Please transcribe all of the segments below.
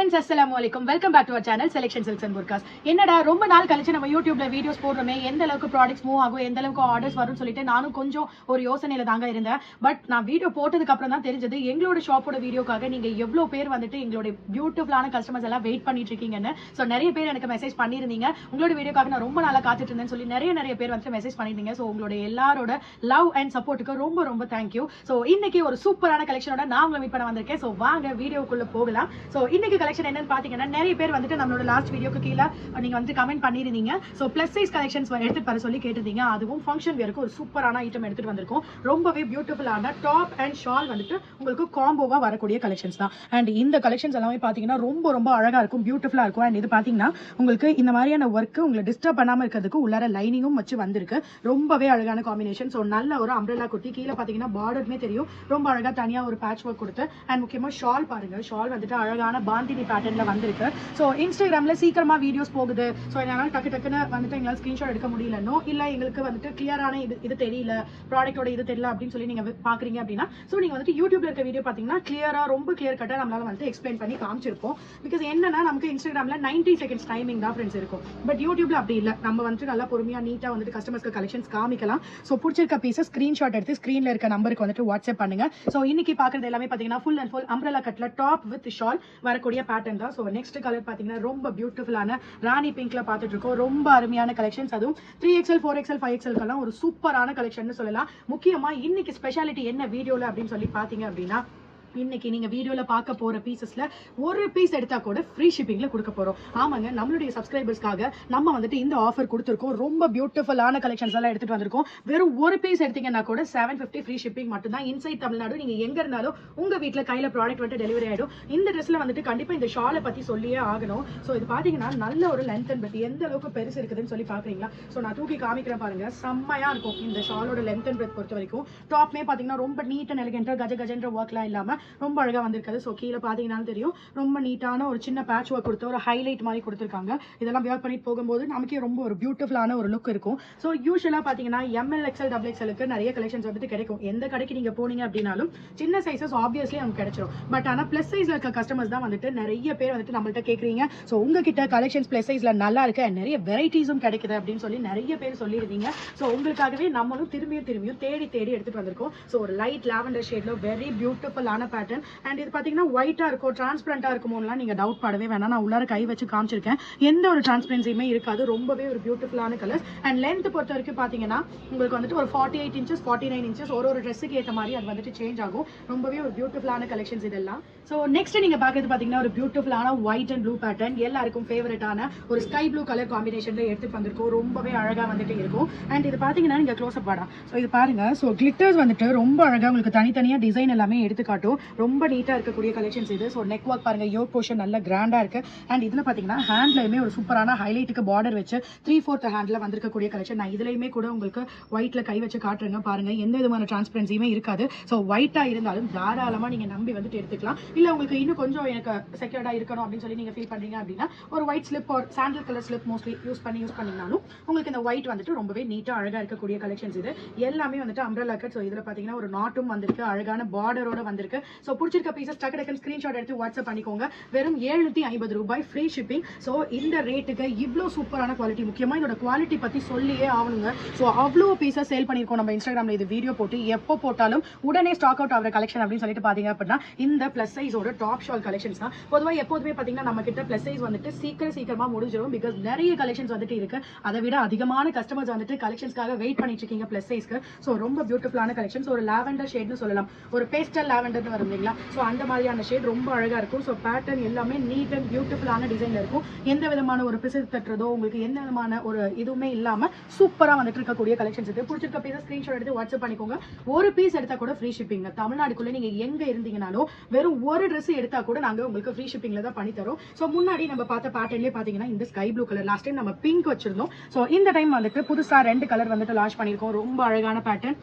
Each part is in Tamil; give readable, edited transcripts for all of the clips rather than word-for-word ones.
friends, assalamu alaikum. Welcome back to our channel Selection Silks and Burkas. என்னடா ரொம்ப நாள் கழிச்சு நம்ம YouTubeல வீடியோஸ் போடுறோமே, எந்த அளவுக்கு ப்ராடக்ட்ஸ் மூவ் ஆகும், எந்த அளவுக்கு ஆர்டர்ஸ் வரும்னு சொல்லிட்டு நானும் கொஞ்சம் ஒரு யோசனையில தாங்க இருந்தேன். பட் நான் வீடியோ போட்டதுக்கு அப்புறம் தான் தெரிஞ்சது எங்களோட ஷாப்போட வீடியோக்காக நீங்க எவ்வளவு பேர் வந்துட்டு எங்களோட பியூட்டிஃபுல்லான கஸ்டமர்ஸ் எல்லாம் வெயிட் பண்ணிட்டு இருக்கீங்கன்னு. சோ நிறைய பேர் எனக்கு மெசேஜ் பண்ணிருந்தீங்க. உங்களோட வீடியோக்காக நான் ரொம்ப நாளா காத்துட்டு இருந்தேன்னு சொல்லி நிறைய பேர் வந்து மெசேஜ் பண்ணிருந்தீங்க. சோ உங்களோட எல்லாரோட லவ் அண்ட் சப்போர்ட்டுக்கு ரொம்ப தேங்க்யூ. சோ இன்னைக்கு ஒரு சூப்பரான கலெக்ஷனோட நான் உங்களை மீட் பண்ண வந்திருக்கேன். சோ வாங்க வீடியோக்குள்ள போகலாம். சோ இன்னைக்கு கலெக்ஷன் என்னன்னு பாத்தீங்கன்னா, நிறைய பேர் வந்துட்டு நம்மளோட லாஸ்ட் வீடியோக்கு கீழே நீங்க வந்து கமெண்ட் பண்ணிருந்தீங்க. சோ பிளஸ் சைஸ் கலெக்ஷன்ஸ் எடுத்துட்டு வர சொல்லி கேட்டிருந்தீங்க. அதுவும் ஃபங்க்ஷன் வேருக்கு ஒரு சூப்பரான ஐட்டம் எடுத்துட்டு வந்திருக்கோம். ரொம்பவே பியூட்டிஃபுல்லான டாப் அண்ட் ஷால் வந்துட்டு உங்களுக்கு காம்போவா வரக்கூடிய கலெக்ஷன்ஸ் தான். அண்ட் இந்த கலெக்ஷன்ஸ் எல்லாமே பாத்தீங்கன்னா ரொம்ப அழகா இருக்கும், பியூட்டிஃபுல்லா இருக்கும். அண்ட் இது பாத்தீங்கன்னா உங்களுக்கு இந்த மாதிரியான ஒர்க் உங்களை டிஸ்டர்ப் பண்ணாம இருக்கிறதுக்கு உள்ளார லைனிங்கும் வச்சு வந்திருக்கு. ரொம்பவே அழகான காம்பினேஷன். சோ நல்ல ஒரு அம்ப்ரெல்லா குர்த்தி, கீழே பாத்தீங்கன்னா பார்டருமே தெரியும், ரொம்ப அழகா தனியா ஒரு பேட்ச் ஒர்க் கொடுத்து. அண்ட் முக்கியமா ஷால் பாருங்க, ஷால் வந்துட்டு அழகான பாந்தினி பேட்டர்ன்ல வந்திருக்கு. சோ இன்ஸ்டாகிராம்ல சீக்கிரமா வீடியோஸ் போகுது, சோ என்னால டக்குன்னு வந்துட்டு எங்களால் ஸ்கிரீன்ஷாட் எடுக்க முடியலனோ, இல்ல எங்களுக்கு வந்துட்டு கிளியரான இது தெரியல, ப்ராடக்ட்டோட இது தெரியல அப்படின்னு சொல்லி நீங்க பாக்குறீங்க அப்படின்னா, சோ நீங்க வந்துட்டு யூடியூப்ல இருக்க வீடியோ பாத்தீங்கன்னா கிளியரா ரொம்ப கிளியர் கட்டா நம்மளால வந்து எக்ஸ்பிளைன் பண்ணி காமிச்சிருப்போம். பிகாஸ் என்னன்னா நமக்கு இன்ஸ்டாகிராம்ல 90 செகண்ட்ஸ் டைமிங் தான் ஃப்ரெண்ட்ஸ் இருக்கும். பட் யூடியூப்ல அப்படி இல்ல, நம்ம வந்துட்டு நல்லா பொறுமையா நீட்டா வந்துட்டு கஸ்டமர்ஸ்க்கு கலெக்ஷன்ஸ் காமிக்கலாம். சோ பிடிச்சிருக்க பீஸஸ் ஸ்கிரீன்ஷாட் எடுத்து ஸ்கிரீன்ல இருக்க நம்பருக்கு வந்துட்டு வாட்ஸ்அப் பண்ணுங்க. சோ இன்னைக்கு பாக்குறது எல்லாமே பாத்தீங்கன்னா ஃபுல் அண்ட் ஃபுல் அம்ப்ரெல்லா கட்ல டாப் வித் ஷால் வரக்கூடிய பேட்டர்ன் தான். சோ நெக்ஸ்ட் கலர் பாத்தீங்கன்னா ரொம்ப பியூட்டிஃபுல்லான ராணி பிங்க்ல பாத்துட்டு இருக்கோம். ரொம்ப அருமையான கலெக்ஷன்ஸ், அதுவும் 3XL 4XL 5XL கெல்லாம் ஒரு சூப்பரான கலெக்ஷன் சொல்லலாம். முக்கியமா இன்னைக்கு ஸ்பெஷாலிட்டி என்ன வீடியோல அப்படின்னு சொல்லி பாத்தீங்க அப்படின்னா, இன்னைக்கு நீங்க வீடியோல பார்க்க போற பீசஸ்ல ஒரு பீஸ் எடுத்தா கூட ஃப்ரீ ஷிப்பிங்ல கொடுக்க போறோம். ஆமாங்க, நம்மளுடைய சப்ஸ்கிரைபர்ஸ்க்காக நம்ம வந்துட்டு இந்த ஆஃபர் கொடுத்துருக்கோம். ரொம்ப பியூட்டிஃபுல்லான கலெக்ஷன்ஸ் எல்லாம் எடுத்துட்டு வந்திருக்கோம். வெறும் ஒரு பீஸ் எடுத்தீங்கன்னா கூட 750 ஃப்ரீ ஷிப்பிங் மட்டும் தான். இன்சைட் தமிழ்நாடு நீங்க எங்க இருந்தாலும் உங்க வீட்டுல கையில ப்ராடக்ட் வந்துட்டு டெலிவரி ஆயிடும். இந்த ட்ரெஸ்ல வந்துட்டு கண்டிப்பா இந்த ஷாலை பத்தி சொல்லியே ஆகணும். சோ இது பாத்தீங்கன்னா நல்ல ஒரு லென்த் அண்ட் பிரெத், எந்த அளவுக்கு பெருசு இருக்குதுன்னு சொல்லி பாக்குறீங்களா? சோ நான் தூக்கி காமிக்கிறேன் பாருங்க, செம்மையா இருக்கும் இந்த ஷாலோட லென்த் அண்ட் பிரெத் பொறுத்த வரைக்கும். டாப்மே பாத்தீங்கன்னா ரொம்ப நீட் அண்ட் எலிகென்ட்டா கஜன்ற ஒர்க்லாம் இல்லாம ரொம்ப அழகா வந்திருக்காது. சோ கீழே பாத்தீங்கன்னாலும் தெரியும், ரொம்ப நீட்டான ஒரு சின்ன பேட்ச் ஒர்க் கொடுத்து ஒரு ஹைலைட் மாதிரி கொடுத்திருக்காங்க. இதெல்லாம் வியர் பண்ணிட்டு போகும்போது நமக்கே ரொம்ப ஒரு பியூட்டிஃபுல்லான ஒரு லுக் இருக்கும். சோ யூசுவலா பாத்தீங்கன்னா ML XL XXLக்கு நிறைய கலெக்ஷன்ஸ் வந்துட்டு கிடைக்கும். எந்த கடைக்கு நீங்க போனீங்க அப்படின்னாலும் சின்ன சைசஸ் ஆப்வியஸ்லி நமக்கு கிடைச்சிடும். பட் ஆனா பிளஸ் சைஸ்ல இருக்க கஸ்டமர்ஸ் தான் வந்துட்டு நிறைய பேர் வந்துட்டு நம்மள்ட்ட கேக்குறீங்க. சோ உங்ககிட்ட கலெக்ஷன்ஸ் பிளஸ் சைஸ்ல நல்லா இருக்கு, நிறைய வெரைட்டிஸும் கிடைக்குது அப்படின்னு சொல்லி நிறைய பேர் சொல்லியிருந்தீங்க. சோ உங்களுக்காகவே நம்மளும் திரும்பியும் தேடி எடுத்துட்டு வந்திருக்கோம். சோ ஒரு லைட் லாவெண்டர் ஷேட்ல வெரி பியூட்டிஃபுல்லான பேட்டர்ன். அண்ட் இது பாத்தீங்கன்னா ஒயிட்டா இருக்கும், டிரான்ஸ்பரண்டா இருக்குமோலாம் நீங்க டவுட் படவே வேணாம். நான் உள்ளார கை வச்சு காமிச்சிருக்கேன், எந்த ஒரு டிரான்ஸ்பரன்சியுமே இருக்காது. ரொம்பவே ஒரு பியூட்டிஃபுல்லான கலர்ஸ். அண்ட் லென்த் பொறுத்த வரைக்கும் பாத்தீங்கன்னா உங்களுக்கு வந்துட்டு ஒரு 48 இன்ச்சஸ் 49 இன்ச்சஸ் ஒரு ட்ரெஸ்ஸுக்கு ஏற்ற மாதிரி அது வந்துட்டு சேஞ்ச் ஆகும். ரொம்பவே ஒரு பியூட்டிஃபுல்லான கலெக்ஷன்ஸ் இதெல்லாம். சோ நெக்ஸ்ட் நீங்க பாக்குறது பாத்தீங்கன்னா ஒரு பியூட்டிஃபுல்லான ஒயிட் அண்ட் ப்ளூ பேட்டர்ன், எல்லாருக்கும் ஃபேவரட்டான ஒரு ஸ்கை ப்ளூ கலர் காம்பினேஷன்ல எடுத்துட்டு வந்திருக்கோம். ரொம்பவே அழகா வந்துட்டு இருக்கும். அண்ட் இது பாத்தீங்கன்னா நீங்க க்ளோஸ் அப் வாடா. சோ இது பாருங்க, சோ கிளிட்டர்ஸ் வந்துட்டு ரொம்ப அழகா உங்களுக்கு தனித்தனியா டிசைன் எல்லாமே எடுத்து காட்டும். ரொம்ப நீட்டா இருக்கக்கூடிய கலெக்ஷன்ஸ் இது. சோ நெக் ஒர்க் பாருங்க, யோக் போர்ஷன் நல்ல கிராண்டா இருக்கு. அண்ட் இதுல பாத்தீங்கன்னா ஹேண்ட்லயுமே ஒரு சூப்பரான ஹைலைட்டுக்கு பார்டர் வச்சு 3/4 ஹேண்ட்ல வந்திருக்கக்கூடிய கலெக்ஷன். நான் இதுலயுமே கூட உங்களுக்கு ஒயிட்ல கை வச்சு காட்டுறேங்க பாருங்க, எந்த விதமான டிரான்ஸ்பரன்சியுமே இருக்காது. சோ ஒயிட்டா இருந்தாலும் தாராளமா நீங்க நம்பி வந்துட்டு எடுத்துக்கலாம். இல்ல உங்களுக்கு இன்னும் கொஞ்சம் எனக்கு செக்யூர்டா இருக்கணும் அப்படின்னு சொல்லி நீங்க ஃபீல் பண்றீங்க அப்படின்னா ஒரு ஒயிட் ஸ்லிப் ஒரு sandal colour slip mostly use பண்ணீங்கனாலும் உங்களுக்கு இந்த ஒயிட் வந்துட்டு ரொம்பவே நீட்டா அழகா இருக்கக்கூடிய கலெக்ஷன்ஸ் இது. எல்லாமே வந்துட்டு அம்ப்ரெல்லா கட். சோ இதுல பாத்தீங்கன்னா ஒரு நாட்டும் வந்திருக்கு, அழகான பார்டரோட வந்திருக்கு. சோ பிடிச்சிருக்க பீசஸ் டக்கு ஸ்கிரீன்ஷாட் எடுத்து வாட்ஸ்அப் பண்ணிக்கோங்க. வெறும் 750 ரூபாய் ஃப்ரீ ஷிப்பிங். சோ இந்த ரேட்டுக்கு இவ்ளோ சூப்பரான குவாலிட்டி, முக்கியமா இதோட குவாலிட்டி பத்தி சொல்லியே ஆகணுங்க. சோ அவ்வளோ பீசஸ் சேல் பண்ணிருக்கோம் நம்ம இன்ஸ்டாகிராம்ல. இது வீடியோ போட்டு எப்போ போட்டாலும் உடனே ஸ்டாக் அவுட் ஆகிற கலெக்ஷன் அப்படின்னு சொல்லிட்டு பாத்தீங்க அப்படின்னா இந்த பிளஸ் சைஸோட டாப் ஷால் கலெக்ஷன்ஸ் தான். பொதுவாக எப்போதுமே பாத்தீங்கன்னா நம்ம கிட்ட பிளஸ் சைஸ் வந்துட்டு சீக்கிரமா முடிஞ்சிடும். பிகாஸ் நிறைய கலெக்ஷன்ஸ் வந்துட்டு இருக்கு. அதை விட அதிகமான கஸ்டமர்ஸ் வந்துட்டு கலெக்ஷன்ஸ்க்காக வெயிட் பண்ணிட்டு இருக்கீங்க பிளஸ் சைஸ்க்கு. சோ ரொம்ப பியூட்டிஃபுல்லான கலெக்ஷன்ஸ். ஒரு லாவெண்டர் ஷேட்னு சொல்லலாம், ஒரு பேஸ்டல் லாவெண்டர்னு வரும் இல்லைங்களா? சோ அந்த மாதிரியான ஷேட் ரொம்ப அழகா இருக்கும். சோ பேட்டர்ன் எல்லாமே நீட் அண்ட் பியூட்டிஃபுல்லான டிசைன்ல இருக்கும். எந்த விதமான ஒரு பிசிறு தட்டுறதோ உங்களுக்கு எந்த விதமான ஒரு இதுவுமே இல்லாம சூப்பரா வந்துட்டு இருக்கக்கூடிய கலெக்ஷன்ஸ் இது. பிடிச்சிருக்க பீஸ் ஸ்கிரீன்ஷாட் எடுத்து வாட்ஸ்அப் பண்ணிக்கோங்க. ஒரு பீஸ் எடுத்தா கூட ஃப்ரீ ஷிப்பிங். தமிழ்நாடுக்குள்ள நீங்க எங்க இருந்தீங்கனாலும் வெறும் ஒரு ட்ரெஸ் எடுத்தா கூட நாங்க உங்களுக்கு ஃப்ரீ ஷிப்பிங்ல தான் பண்ணி தரோம். சோ முன்னாடி நம்ம பார்த்த பேட்டர்ன்லயே பாத்தீங்கன்னா இந்த sky blue colour, last time நம்ம பிங்க் வச்சிருந்தோம். சோ இந்த டைம் வந்துட்டு புதுசா 2 கலர் வந்துட்டு லான்ச் பண்ணிருக்கோம். ரொம்ப அழகான பேட்டர்ன்.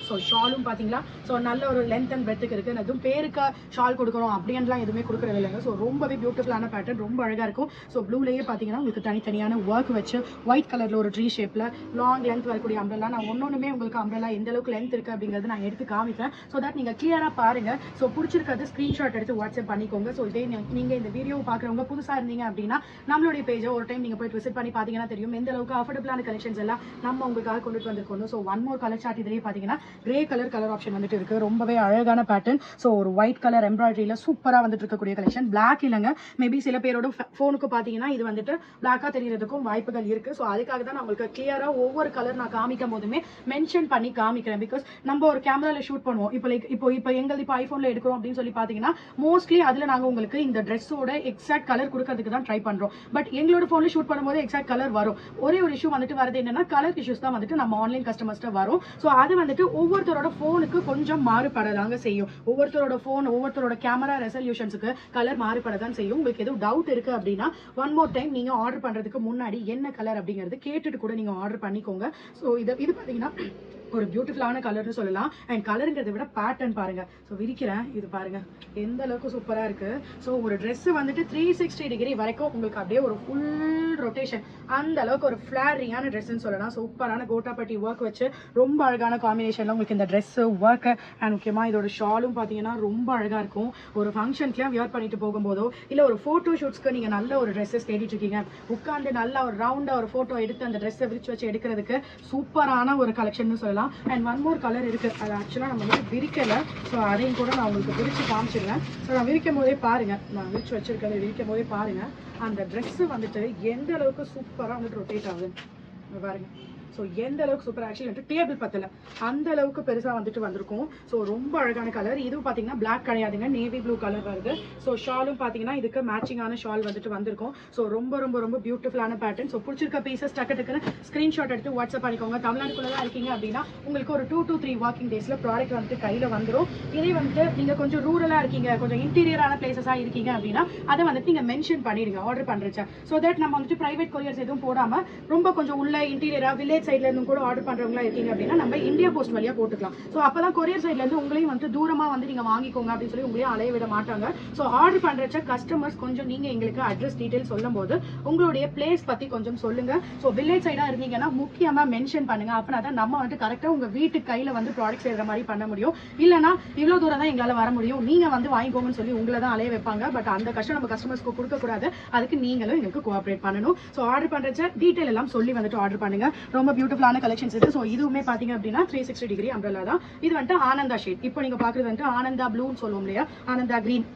ஸோ ஷாலும் பார்த்தீங்களா, ஸோ நல்ல ஒரு லென்த் அண்ட் பிரெத்துக்கு இருக்குது. அதுவும் பேருக்கு ஷால் கொடுக்கணும் அப்படின்லாம் எதுவுமே கொடுக்குறது இல்லைங்க. ஸோ ரொம்பவே பியூட்டிஃபுல்லான பேட்டர்ன், ரொம்ப அழகாக இருக்கும். ஸோ ப்ளூலேயே பார்த்தீங்கன்னா உங்களுக்கு தனித்தனியான ஒர்க் வச்சு ஒயிட் கலரில் ஒரு ட்ரீ ஷேப்பில் லாங் லென்த் வரக்கூடிய அம்ப்ரெல்லா. நான் ஒன்னொன்றுமே உங்களுக்கு அம்ப்ரெல்லா எந்த அளவுக்கு லென்த் இருக்குது அப்படிங்கிறது நான் எடுத்து காமிக்கிறேன். ஸோ தட் நீங்கள் கிளியராக பாருங்கள். ஸோ பிடிச்சிருக்கிறது ஸ்க்ரீன்ஷாட் எடுத்து வாட்ஸ்அப் பண்ணிக்கோங்க. ஸோ இதே நீங்கள் இந்த வீடியோ பார்க்குறவங்க புதுசாக இருந்தீங்க அப்படின்னா நம்மளுடைய பேஜை ஒரு டைம் நீங்கள் போய்ட்டு விசிட் பண்ணி பார்த்தீங்கன்னா தெரியும் எந்த அளவுக்கு அஃபோர்டபுளான கலெக்ஷன்ஸ் எல்லாம் நம்ம உங்களுக்காக கொண்டுட்டு வந்திருக்கோம். So one more colour chart இதுலேயே பார்த்தீங்கன்னா கிரே கலர் ஆப்ஷன் வந்துட்டு இருக்கு. ரொம்பவே அழகான பேட்டர்ன். ஸோ ஒரு ஒயிட் கலர் எம்ப்ராய்டரியில சூப்பரா வந்துட்டு இருக்கக்கூடிய கலெக்ஷன். பிளாக் இல்லைங்க, மேபி சில பேரோட ஃபோனுக்கு பார்த்தீங்கன்னா இது வந்துட்டு பிளாக்கா தெரியறதுக்கும் வாய்ப்புகள் இருக்கு. ஸோ அதுக்காக தான் நான் உங்களுக்கு கிளியரா ஒவ்வொரு கலர் நான் காமிக்கும் போதுமே மென்ஷன் பண்ணி காமிக்கிறேன். பிகாஸ் நம்ம ஒரு கேமரால ஷூட் பண்ணுவோம். இப்போ எங்களுக்கு இப்போ ஐபோன்ல எடுக்கிறோம் அப்படின்னு சொல்லி பார்த்தீங்கன்னா மோஸ்ட்லி அதுல நாங்க உங்களுக்கு இந்த ட்ரெஸ்ஸோட எக்ஸாக்ட் கலர் கொடுக்கறதுக்கு தான் ட்ரை பண்றோம். பட் எங்களோட போன்ல ஷூட் பண்ணும்போது எக்ஸாக்ட் கலர் வரும். ஒரே ஒரு இஷ்யூ வந்துட்டு வரது என்னன்னா கலர் இஷ்யூஸ் தான் வந்துட்டு நம்ம ஆன்லைன் கஸ்டமர்ஸ்ட வரும். ஸோ அது வந்துட்டு ஒவ்வொருத்தரோட போனுக்கு கொஞ்சம் மாறுபடதாங்க செய்யும். ஒவ்வொருத்தரோட போன், ஒவ்வொருத்தரோட கேமரா ரெசல்யூஷன்ஸுக்கு கலர் மாறுபடதான் செய்யும். உங்களுக்கு எதுவும் டவுட் இருக்கு அப்படின்னா ஒன் மோர் டைம் நீங்க ஆர்டர் பண்றதுக்கு முன்னாடி என்ன கலர் அப்படிங்கிறது கேட்டுட்டு கூட நீங்க ஆர்டர் பண்ணிக்கோங்க. ஸோ இது பாத்தீங்கன்னா ஒரு பியூட்டிஃபுல்லான கலர்னு சொல்லலாம். அண்ட் கலருங்கிறத விட பேட்டர்ன் பாருங்க. ஸோ விரிக்கிறேன், இது பாருங்க எந்த அளவுக்கு சூப்பரா இருக்கு. ஸோ ஒரு ட்ரெஸ் வந்துட்டு 360 டிகிரி வரைக்கும் உங்களுக்கு அப்படியே ஒரு ஃபுல் ரொட்டேஷன், அந்த அளவுக்கு ஒரு ஃபிளாரியான ட்ரெஸ்ன்னு சொல்லலாம். சூப்பரான கோட்டாப்பட்டி ஒர்க் வச்சு ரொம்ப அழகான காம்பினேஷன்ல உங்களுக்கு இந்த ட்ரெஸ் ஒர்க் அண்ட் முக்கியமா இதோட ஷாலும் பார்த்தீங்கன்னா ரொம்ப அழகா இருக்கும். ஒரு ஃபங்க்ஷனுக்குலாம் வியர் பண்ணிட்டு போகும்போதோ இல்ல ஒரு போட்டோ ஷூட்ஸ்க்கு நீங்க நல்ல ஒரு ட்ரெஸ்ஸஸ் தேடிட்டு இருக்கீங்க, உட்காந்து நல்லா ஒரு ரவுண்டா ஒரு போட்டோ எடுத்து அந்த ட்ரெஸ்ஸை விரிச்சு வச்சு எடுக்கிறதுக்கு சூப்பரான ஒரு கலெக்ஷன் சொல்லலாம். அண்ட் ஒன் மோர் கலர் இருக்கு, அது ஆக்சுவலா நம்ம வந்து விரிக்கல. ஸோ அதையும் கூட நான் உங்களுக்கு விரிச்சு காமிச்சிடுவேன். ஸோ நான் விரிக்கும் போதே பாருங்க, நான் விரிச்சு வச்சிருக்கேன், விரிக்கும் போதே பாருங்க அந்த ட்ரெஸ் வந்துட்டு எந்த அளவுக்கு சூப்பரா வந்துட்டு ரொட்டேட் ஆகுது பாருங்க. ஸோ எந்த அளவுக்கு சூப்பர், ஆக்சுவலி வந்துட்டு டேபிள் பத்தல அந்த அளவுக்கு பெருசாக வந்துட்டு வந்திருக்கும். ஸோ ரொம்ப அழகான கலர். இதுவும் பார்த்தீங்கன்னா பிளாக் கிடையாதுங்க, நேவி ப்ளூ கலர் வருது. ஸோ ஷாலும் பார்த்தீங்கன்னா இதுக்கு மேட்சிங்கான ஷால் வந்துட்டு வந்திருக்கும். ஸோ ரொம்ப ரொம்ப ரொம்ப பியூட்டிஃபுல்லான பேட்டர்ன். ஸோ பிடிச்சிருக்க பீசஸ் டக்குன்னு ஸ்க்ரீன்ஷாட் எடுத்து வாட்ஸ்அப் பண்ணிக்கோங்க. தமிழ்நாட்டுக்குள்ள தான் இருக்கீங்க அப்படின்னா உங்களுக்கு ஒரு 2 to 3 வாக்கிங் டேஸில் ப்ராடக்ட் வந்துட்டு கையில் வந்துடும். இதே வந்துட்டு நீங்கள் கொஞ்சம் ரூரலாக இருக்கீங்க, கொஞ்சம் இன்டீரியரான பிளேசஸாக இருக்கீங்க அப்படின்னா அதை வந்துட்டு நீங்கள் மென்ஷன் பண்ணிடுங்க ஆர்டர் பண்ணுறச்ச. ஸோ தட் நம்ம வந்துட்டு ப்ரைவேட் கொரியர்ஸ் எதுவும் போடாமல் ரொம்ப கொஞ்சம் உள்ள இன்டீரியராக வில்லேஜ் சைட்ல இருந்து கூட ஆர்டர் பண்றவங்களா இருக்கீங்க அப்படின்னா நம்ம இந்தியா போஸ்ட் வழியா போட்டுக்கலாம். ஸோ அப்பதான் கொரியர் சைட்ல இருந்து உங்களையும் வந்து தூரமா வந்து நீங்க வாங்கிக்கோங்க அப்படின்னு சொல்லி உங்களையும் அலைய விட மாட்டாங்க. ஸோ ஆர்டர் பண்றச்ச கஸ்டமர்ஸ் கொஞ்சம் நீங்க எங்களுக்கு அட்ரஸ் டீடைல் சொல்லும் போது உங்களுடைய பிளேஸ் பத்தி கொஞ்சம் சொல்லுங்க. ஸோ வில்லேஜ் சைடா இருந்தீங்கன்னா முக்கியமா மென்ஷன் பண்ணுங்க. அப்படின்னா தான் நம்ம வந்து கரெக்டா உங்க வீட்டுக்கு கையில வந்து ப்ராடக்ட் செய்யற மாதிரி பண்ண முடியும். இல்லைன்னா இவ்வளவு தூரம் தான் எங்களால வர முடியும், நீங்க வந்து வாங்கிக்கோங்கன்னு சொல்லி உங்களை தான் அலைய வைப்பாங்க. பட் அந்த கஷ்டம் நம்ம கஸ்டமர்ஸ்க்கு கொடுக்க கூடாது. அதுக்கு நீங்களும் எங்களுக்கு கோஆபரேட் பண்ணணும். ஸோ ஆர்டர் பண்றச்ச டீடைல் எல்லாம் சொல்லி வந்துட்டு ஆர்டர் பண்ணுங்க. ரொம்ப பியூட்டிஃபுல்லான கலெக்ஷன்ஸ் இருக்கு. ஸோ இதுவுமே பாத்தீங்க அப்படின்னா 360 டிகிரி அம்ப்ரெல்லா தான். இது வந்துட்டு ஆனந்தா ஷேட். இப்போ நீங்க பாக்குறது வந்துட்டு ஆனந்தா ப்ளூன்னு சொல்லுவோம் இல்லையா, ஆனந்தா கிரீன்,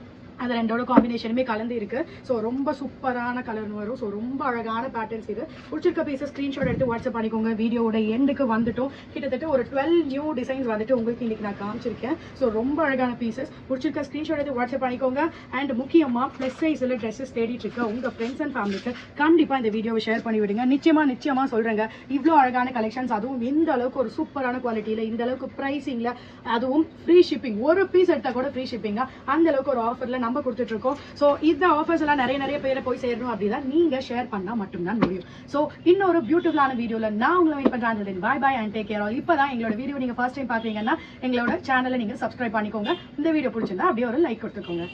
அது ரெண்டோட காம்பினேஷனுமே கலந்து இருக்கு. ஸோ ரொம்ப சூப்பரான கலர்னு வரும். ஸோ ரொம்ப அழகான பேட்டர்ன்ஸ் இது. பிடிச்சிருக்க பீசஸ் ஸ்க்ரீன்ஷாட் எடுத்து வாட்ஸ்அப் பண்ணிக்கோங்க. வீடியோட எண்டுக்கு வந்துட்டோம். கிட்டத்தட்ட ஒரு 12 நியூ டிசைன்ஸ் வந்துட்டு உங்களுக்கு இன்னைக்கு நான் காமிச்சிருக்கேன். ஸோ ரொம்ப அழகான பீசஸ். பிடிச்சிருக்க ஸ்க்ரீன்ஷாட் எடுத்து வாட்ஸ்அப் பண்ணிக்கோங்க. அண்ட் முக்கியமா ப்ளஸ் சைஸ்ல ட்ரெஸ்ஸஸ் தேடிட்டு இருக்க உங்க ஃப்ரெண்ட்ஸ் அண்ட் ஃபேமிலிக்கு கண்டிப்பா இந்த வீடியோவை ஷேர் பண்ணி விடுங்க. நிச்சயமா சொல்றேங்க, இவ்வளோ அழகான கலெக்ஷன்ஸ், அதுவும் இந்த அளவுக்கு ஒரு சூப்பரான குவாலிட்டியில, இந்த அளவுக்கு பிரைசிங்ல, அதுவும் ஃப்ரீ ஷிப்பிங், ஒரு பீஸ் எடுத்தா கூட ஃப்ரீ ஷிப்பிங்க, அந்த அளவுக்கு ஒரு ஆஃபர்ல நம்ம கொடுத்துட்டு இருக்கோம். சோ இந்த ஆஃபர்ஸ் எல்லாம் நிறைய பேரை போய் சேரணும் அப்படின்னா நீங்க ஷேர் பண்ணா மட்டும்தான் முடியும். சோ இன்னொரு பியூட்டிஃபுல்லான வீடியோல நான் உங்களை வெயிட் பண்றேன். Bye bye and take care all. இப்பதான் எங்களோட வீடியோ நீங்க ஃபர்ஸ்ட் டைம் பாக்குறீங்கன்னா எங்களோட சேனலை நீங்க சப்ஸ்கிரைப் பண்ணிக்கோங்க. இந்த வீடியோ பிடிச்சிருந்தா அப்படியே ஒரு லைக் கொடுத்துக்கோங்க.